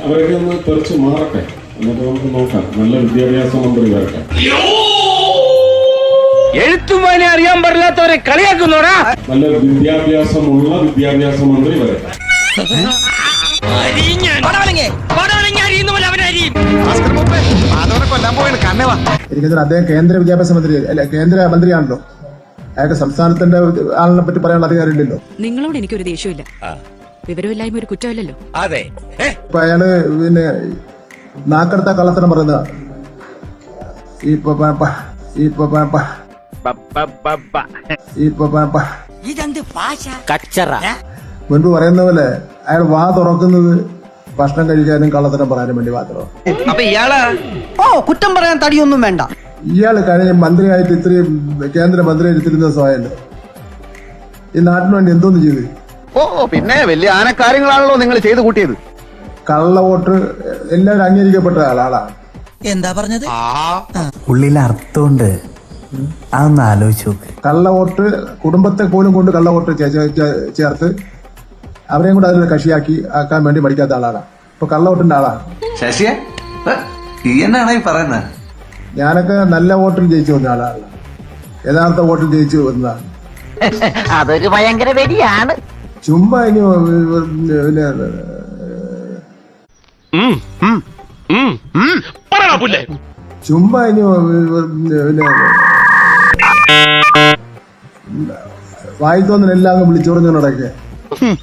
അവരൊക്കെ ഒന്ന് തെറിച്ച് മാറട്ടെ, എന്നിട്ട് നമുക്ക് നോക്കാം. നല്ല വിദ്യാഭ്യാസ മന്ത്രി വരട്ടെ. എഴുത്തുമാനെ അറിയാൻ പാടില്ലാത്തവരെ കളിയാക്കുന്നോടാ. നല്ല വിദ്യാഭ്യാസമുള്ള വിദ്യാഭ്യാസ മന്ത്രി വരട്ടെ. എനിക്കതിന് അദ്ദേഹം കേന്ദ്ര വിദ്യാഭ്യാസ മന്ത്രി അല്ല, കേന്ദ്ര മന്ത്രിയാണല്ലോ. അയാൾക്ക് സംസ്ഥാനത്തിന്റെ ആളിനെ പറ്റി പറയാനുള്ള അധികാരമില്ലല്ലോ. നിങ്ങളോട് എനിക്കൊരു ദേഷ്യമില്ല. വിവരമില്ലായ്മ ഒരു കുറ്റമല്ലല്ലോ. അതെ, ഇപ്പൊ അയാള് പിന്നെ നാക്കെടുത്ത കള്ളത്തരം പറയുന്ന മുൻപ് പറയുന്ന പോലെ അയാൾ വാ തുറക്കുന്നത് ഭക്ഷണം കഴിക്കാനും കള്ളത്തരം പറയാനും വേണ്ടി മാത്രം. അപ്പൊ ഇയാളാ കുറ്റം പറയാൻ തടിയൊന്നും വേണ്ട. ഇയാള് കഴിഞ്ഞ മന്ത്രിയായിട്ട് ഇത്രയും കേന്ദ്ര മന്ത്രിയായിട്ട് ഇത്തിരി ദിവസമായല്ലോ. ഈ നാട്ടിന് വേണ്ടി എന്തോന്ന് ചെയ്ത്? പിന്നെ വലിയ ആനക്കാര്യങ്ങളാണല്ലോ നിങ്ങൾ ചെയ്തു കൂട്ടിയത്. കള്ള വോട്ട് എല്ലാവരും അംഗീകരിക്കപ്പെട്ട ആളാണ്. എന്താ പറഞ്ഞത്? ഉള്ളിൽ അർത്ഥമുണ്ട്, അതൊന്ന് ആലോചിച്ചു നോക്ക്. കള്ള വോട്ട് കുടുംബത്തെ പോലും കൊണ്ട് കള്ള വോട്ട് ചേർത്ത് അവരെയും കൂടെ അതിൽ കക്ഷിയാക്കി ആക്കാൻ വേണ്ടി പഠിക്കാത്ത ആളാണ്. ഇപ്പൊ കള്ള വോട്ടിന്റെ ആളാണ്. ശശിയെ എന്നാണ് ഈ പറയുന്നത്? ഞാനൊക്കെ നല്ല വോട്ടിൽ ജയിച്ചു വന്ന ആളാണ്, യഥാർത്ഥ വോട്ടിൽ ജയിച്ചു വന്നതാണ്. അതൊരു ഭയങ്കര വെടിയാണ്. ചുമ്മാ ഇനി ചുമ്മാ ഇനി വായിത്തോന്നിനെല്ലാം വിളിച്ചോറിഞ്ഞോടൊക്കെ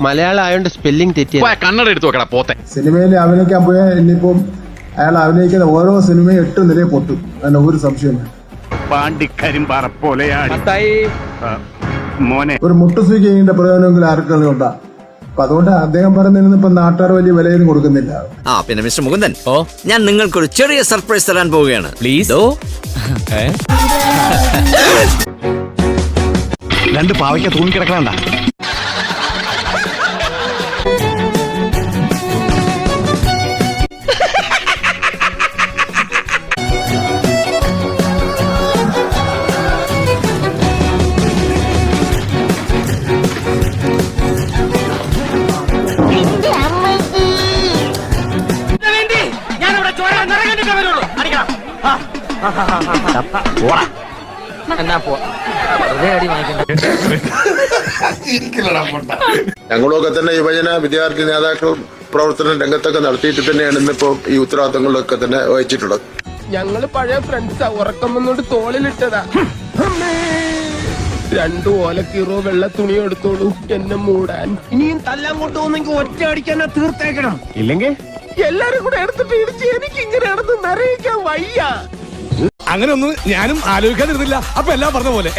മലയാളം ആയോണ്ട് സ്പെല്ലിംഗ് തെറ്റിയ കണ്ണട എടുത്തു വെക്കടാ പോത്തെ. സിനിമയിൽ അഭിനയിക്കാൻ പോയാൽ ഇനിയിപ്പം അയാൾ അഭിനയിക്കുന്ന ഓരോ സിനിമയും 8 നിലയിൽ പൊട്ടും, അതിന് ഒരു സംശയം വേണ്ട. ഒരു മുട്ടുസൂചിന്റെ പ്രയോജനമെങ്കിലും ആർക്കെങ്കിലും ഉണ്ടാ. അപ്പൊ അതുകൊണ്ട് അദ്ദേഹം പറയുന്നതിന് ഇപ്പൊ നാട്ടുകാർ വലിയ വിലയൊന്നും കൊടുക്കുന്നില്ല. പിന്നെ മിസ്റ്റർ മുകുന്ദൻ, ഞാൻ നിങ്ങൾക്കൊരു ചെറിയ സർപ്രൈസ് തരാൻ പോവുകയാണ്. പ്ലീസ്. 2 പാവയ്ക്ക തൂങ്ങിക്കിടക്കണ. ഞങ്ങളൊക്കെ തന്നെ യുവജന വിദ്യാർത്ഥി നേതാക്കൾ പ്രവർത്തന രംഗത്തൊക്കെ നടത്തിയിട്ട് തന്നെയാണ് ഇന്നിപ്പോ ഈ ഉത്തരവാദിത്തങ്ങളിലൊക്കെ തന്നെ വഹിച്ചിട്ടുള്ളത്. ഞങ്ങള് പഴയ ഫ്രണ്ട്സാ. ഉറക്കം വന്നോണ്ട് തോളിലിട്ടതാ. 2 ഓലക്കീറോ വെള്ള തുണി എടുത്തോളൂ എന്നെ മൂടാൻ. ഇനിയും തല്ലാൻ കൊണ്ടുപോകുന്നെങ്കിൽ ഒറ്റ അടിക്കാൻ തീർത്തേക്കണം, ഇല്ലെങ്കിൽ എല്ലാരും കൂടെ എടുത്തിട്ട് ഇടിച്ച് എനിക്ക് ഇങ്ങനെ നടന്ന് നിറയിക്കാൻ വയ്യ. അങ്ങനെ ഒന്നും ഞാനും ആലോചിക്കാതിരുന്നില്ല. അപ്പൊ എല്ലാം പറഞ്ഞ പോലെ